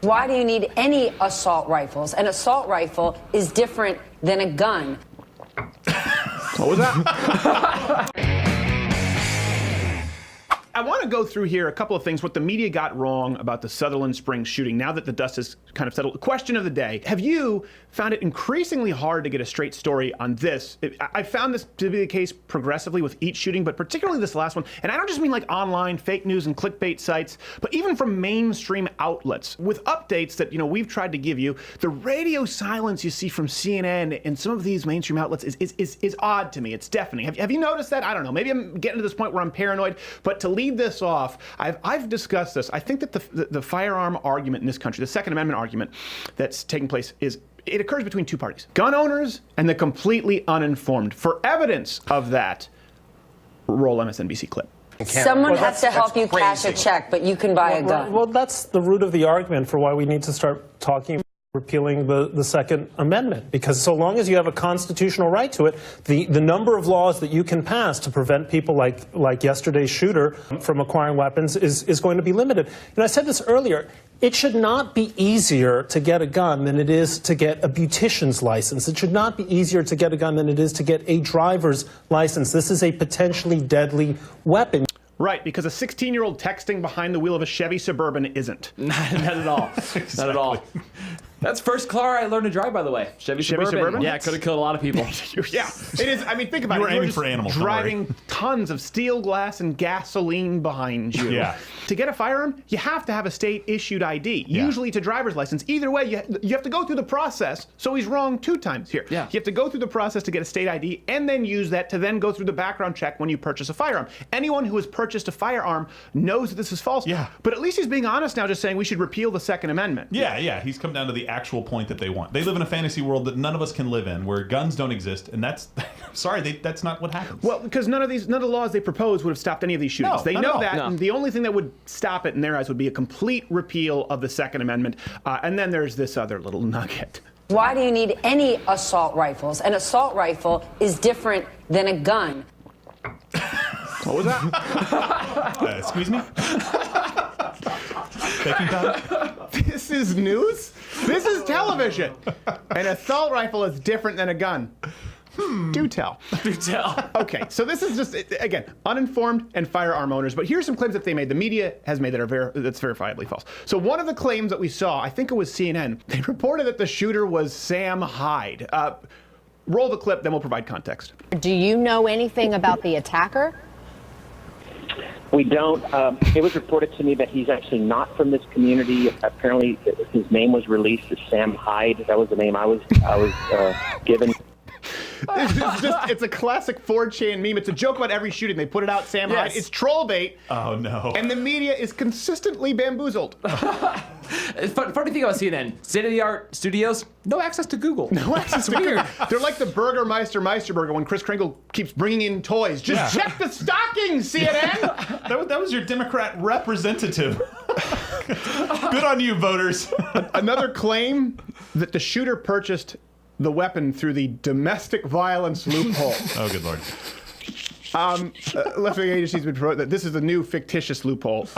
Why do you need any assault rifles? An assault rifle is different than a gun. What was that? I want to go through here a couple of things, what the media got wrong about the Sutherland Springs shooting, now that the dust has kind of settled. Question of the day. Have you found it increasingly hard to get a straight story on this? I found this to be the case progressively with each shooting, but particularly this last one. And I don't just mean like online fake news and clickbait sites, but even from mainstream outlets with updates that, we've tried to give you. The radio silence you see from CNN and some of these mainstream outlets is odd to me. It's deafening. Have you noticed that? I don't know. Maybe I'm getting to this point where I'm paranoid, but to lead this off, I've discussed this. I think that the firearm argument in this country, the Second Amendment argument that's taking place, it occurs between two parties: gun owners and the completely uninformed. For evidence of that, roll MSNBC clip. Someone has to help you cash a check, but you can buy a gun. Well, that's the root of the argument for why we need to start talking about repealing the Second Amendment, because so long as you have a constitutional right to it, the number of laws that you can pass to prevent people like yesterday's shooter from acquiring weapons is going to be limited. I said this earlier, it should not be easier to get a gun than it is to get a beautician's license. It should not be easier to get a gun than it is to get a driver's license. This is a potentially deadly weapon. Right, because a 16-year-old texting behind the wheel of a Chevy Suburban isn't. Not at all. Exactly. Not at all. That's first car I learned to drive, by the way. Chevy Suburban. Yeah, could have killed a lot of people. Yeah, it is. I mean, think about it. You were aiming for animals. Driving tons of steel glass and gasoline behind you. Yeah. To get a firearm, you have to have a state-issued ID, usually to driver's license. Either way, you have to go through the process. So he's wrong 2 times here. Yeah. You have to go through the process to get a state ID and then use that to then go through the background check when you purchase a firearm. Anyone who has purchased a firearm knows that this is false. Yeah. But at least he's being honest now, just saying we should repeal the Second Amendment. Yeah. He's come down to the actual point that they want. They live in a fantasy world that none of us can live in, where guns don't exist, and that's that's not what happens. Well, because none of the laws they propose would have stopped any of these shootings. No, they not know at all. that, No. and the only thing that would stop it in their eyes would be a complete repeal of the Second Amendment. And then there's this other little nugget. Why do you need any assault rifles? An assault rifle is different than a gun. What was that? Excuse me? Baking powder? This is news? This is television. An assault rifle is different than a gun. Do tell. Do tell. Okay, so this is just, again, uninformed and firearm owners, but here's some claims that they made. The media has made that's verifiably false. So one of the claims that we saw, I think it was CNN, they reported that the shooter was Sam Hyde. Roll the clip, then we'll provide context. Do you know anything about the attacker? We don't. It was reported to me that he's actually not from this community. Apparently, his name was released as Sam Hyde. That was the name I was given. It's a classic 4chan meme. It's a joke about every shooting. They put it out, Sam Hyde. It's troll bait. Oh, no. And the media is consistently bamboozled. Funny thing about CNN, state-of-the-art studios, no access to Google. No access to Google. They're like the Burgermeister Meisterburger when Kris Kringle keeps bringing in toys. Just check the stockings, CNN! that was your Democrat representative. Good on you, voters. Another claim that the shooter purchased the weapon through the domestic violence loophole. Oh, good Lord. Left-wing agencies would promote that this is a new fictitious loophole.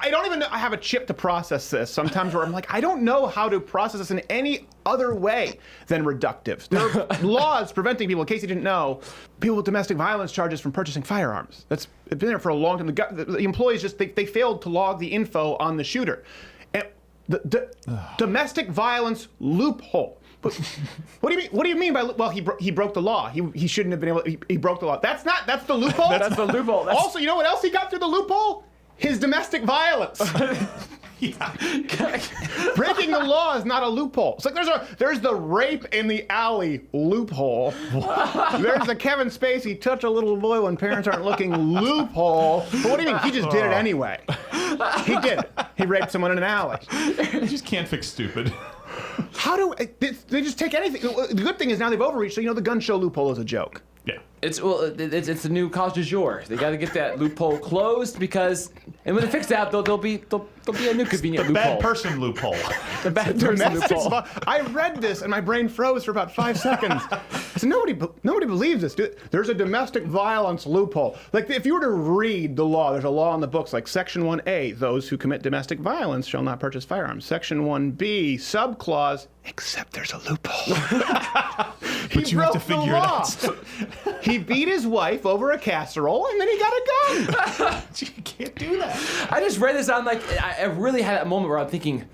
I don't even know. I have a chip to process this sometimes where I'm like, I don't know how to process this in any other way than reductive. There are laws preventing people, in case you didn't know, people with domestic violence charges from purchasing firearms. It's been there for a long time. The employees just, they failed to log the info on the shooter. And the domestic violence loophole. But what do you mean by, well, he broke the law. He shouldn't have been able, he broke the law. That's the loophole? That's the loophole. Also, you know what else he got through the loophole? His domestic violence. Breaking the law is not a loophole. It's like there's the rape in the alley loophole. There's the Kevin Spacey touch a little boy when parents aren't looking loophole. But what do you mean? He just did it anyway. He did it. He raped someone in an alley. You just can't fix stupid. How do they just take anything? The good thing is now they've overreached. So the gun show loophole is a joke. Yeah. It's the new cause du jour. They got to get that loophole closed and when they fix that, there'll be a new convenient The loophole. bad person loophole. The bad person Domestic loophole. I read this and my brain froze for about 5 seconds. I said, nobody believes this. There's a domestic violence loophole. Like, if you were to read the law, there's a law in the books, like Section 1A, those who commit domestic violence shall not purchase firearms. Section 1B, subclause, except there's a loophole. But you have to figure it out. He beat his wife over a casserole, and then he got a gun. You can't do that. I just read this. I'm like, I really had that moment where I'm thinking,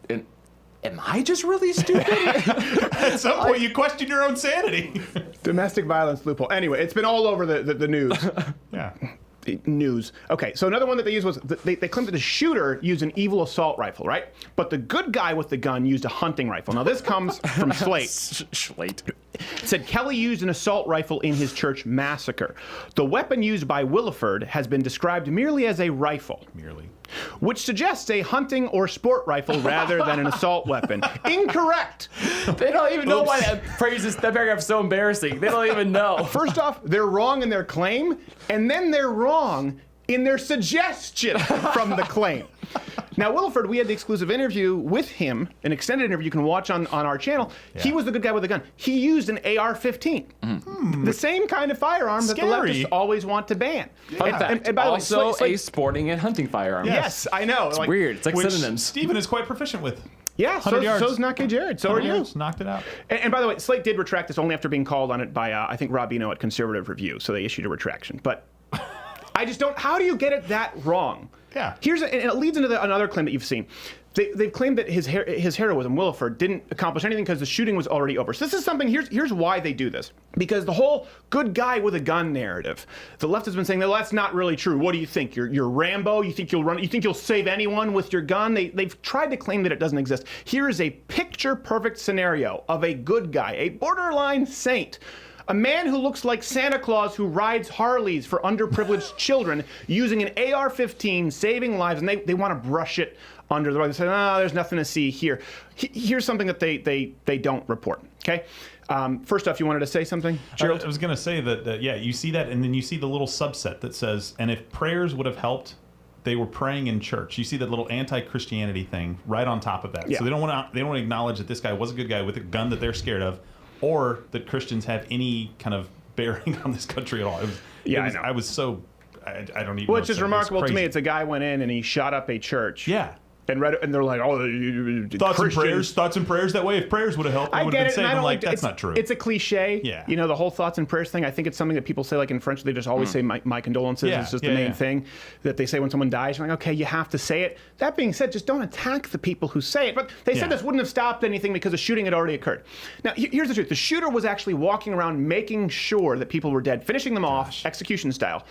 am I just really stupid? At some point, you question your own sanity. Domestic violence loophole. Anyway, it's been all over the news. Yeah. News. Okay, so another one that they used was they claimed that the shooter used an evil assault rifle, right? But the good guy with the gun used a hunting rifle. Now this comes from Slate. Slate. It said Kelly used an assault rifle in his church massacre. The weapon used by Williford has been described merely as a rifle. Merely. Which suggests a hunting or sport rifle rather than an assault weapon. Incorrect! They don't even know why that paragraph is so embarrassing. They don't even know. First off, they're wrong in their claim, and then they're wrong in their suggestion from the claim. Now, Williford, we had the exclusive interview with him, an extended interview you can watch on our channel. Yeah. He was the good guy with the gun. He used an AR-15, the same kind of firearm that the leftists always want to ban. Fun fact, and by the way, a sporting and hunting firearm. Yes, I know. It's weird. It's like synonyms. Stephen is quite proficient with. Yeah, so's Not Gay Jared. So are you. Knocked it out. And by the way, Slate did retract this only after being called on it by, I think, Rob Eno at Conservative Review. So they issued a retraction. But I just don't. How do you get it that wrong? Yeah. And it leads into another claim that you've seen. They've claimed that his heroism, Williford, didn't accomplish anything because the shooting was already over. So this is something. Here's why they do this. Because the whole good guy with a gun narrative, the left has been saying, well, that's not really true. What do you think? You're Rambo? You think you'll run? You think you'll save anyone with your gun? They've tried to claim that it doesn't exist. Here is a picture-perfect scenario of a good guy, a borderline saint. A man who looks like Santa Claus who rides Harleys for underprivileged children using an AR-15, saving lives, and they want to brush it under the rug. They say, oh, there's nothing to see here. Here's something that they don't report, okay? First off, you wanted to say something, Gerald? I was going to say that, yeah, you see that, and then you see the little subset that says, and if prayers would have helped, they were praying in church. You see that little anti-Christianity thing right on top of that. Yeah. So they don't want to acknowledge that this guy was a good guy with a gun that they're scared of, or that Christians have any kind of bearing on this country at all. I was so, I don't even know. Which is remarkable to me. It's a guy went in and he shot up a church. Yeah. And they're like, oh, thoughts and prayers that way. If prayers would have helped, I get it. And I'm like, that's not true. It's a cliche. Yeah. You know, the whole thoughts and prayers thing. I think it's something that people say, like in French, they just always say my condolences. Yeah. It's just the main thing that they say when someone dies. You're like, okay, you have to say it. That being said, just don't attack the people who say it. But they said this wouldn't have stopped anything because the shooting had already occurred. Now, here's the truth. The shooter was actually walking around making sure that people were dead, finishing them off, execution style.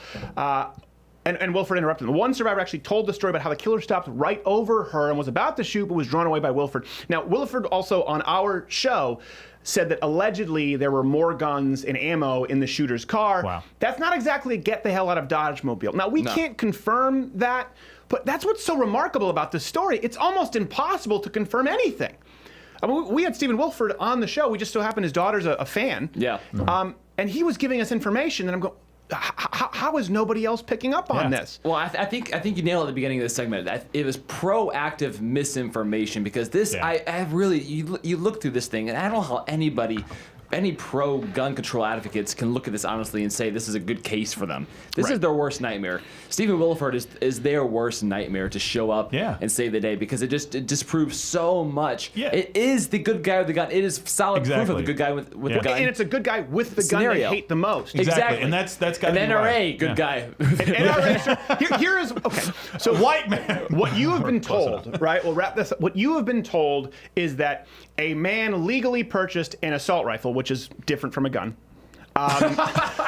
And Williford interrupted him. One survivor actually told the story about how the killer stopped right over her and was about to shoot, but was drawn away by Williford. Now, Williford also, on our show, said that allegedly there were more guns and ammo in the shooter's car. Wow. That's not exactly a get the hell out of Dodge mobile. Now, we can't confirm that, but that's what's so remarkable about this story. It's almost impossible to confirm anything. I mean, we had Stephen Williford on the show. We just so happened his daughter's a fan. Yeah. And he was giving us information, and I'm going, how is nobody else picking up on this? Well, I think you nailed it at the beginning of this segment. It was proactive misinformation because this, I really, you look through this thing, and I don't know how any pro-gun control advocates can look at this honestly and say this is a good case for them. This is their worst nightmare. Stephen Williford is their worst nightmare to show up and save the day because it disproves so much. Yeah. It is the good guy with the gun. It is solid proof of the good guy with the gun. And it's a good guy with the gun they hate the most. Exactly. And that's got to be an NRA good guy. NRA, here is, okay. So white man. What you have been told, right? We'll wrap this up. What you have been told is that a man legally purchased an assault rifle, which is different from a gun,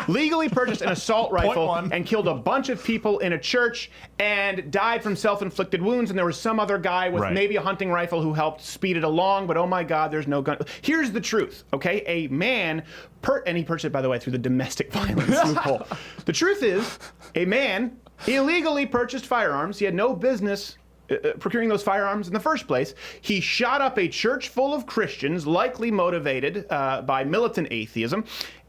legally purchased an assault rifle and killed a bunch of people in a church and died from self-inflicted wounds. And there was some other guy with maybe a hunting rifle who helped speed it along. But oh my God, there's no gun. Here's the truth, okay? A man, and he purchased it, by the way, through the domestic violence loophole. The truth is, a man illegally purchased firearms. He had no business procuring those firearms in the first place. He shot up a church full of Christians, likely motivated by militant atheism,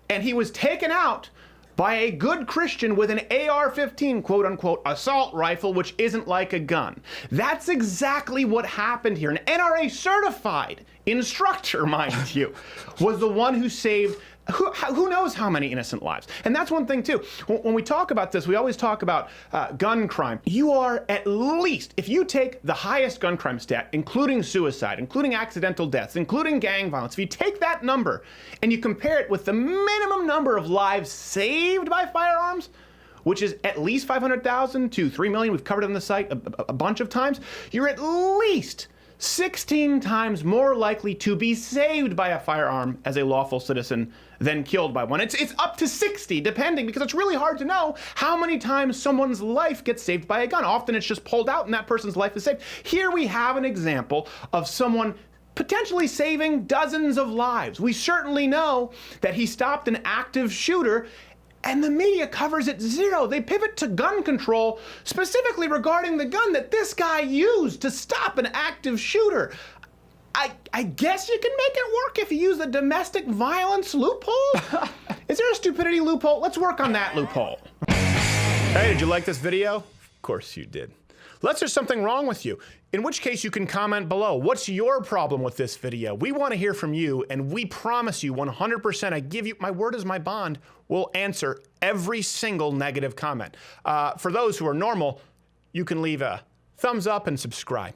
and he was taken out by a good Christian with an AR-15, quote-unquote, assault rifle, which isn't like a gun. That's exactly what happened here. An NRA-certified instructor, mind you, was the one who saved who knows how many innocent lives. And that's one thing, too. When we talk about this, we always talk about gun crime. You are at least, if you take the highest gun crime stat, including suicide, including accidental deaths, including gang violence, if you take that number and you compare it with the minimum number of lives saved by firearms, which is at least 500,000 to 3 million, we've covered it on the site a bunch of times, you're at least 16 times more likely to be saved by a firearm as a lawful citizen than killed by one. It's up to 60, depending, because it's really hard to know how many times someone's life gets saved by a gun. Often it's just pulled out and that person's life is saved. Here we have an example of someone potentially saving dozens of lives. We certainly know that he stopped an active shooter, and the media covers it zero. They pivot to gun control, specifically regarding the gun that this guy used to stop an active shooter. I guess you can make it work if you use the domestic violence loophole? Is there a stupidity loophole? Let's work on that loophole. Hey, did you like this video? Of course you did. Unless there's something wrong with you, in which case you can comment below. What's your problem with this video? We want to hear from you, and we promise you 100%, I give you, my word is my bond, we'll answer every single negative comment. For those who are normal, you can leave a thumbs up and subscribe.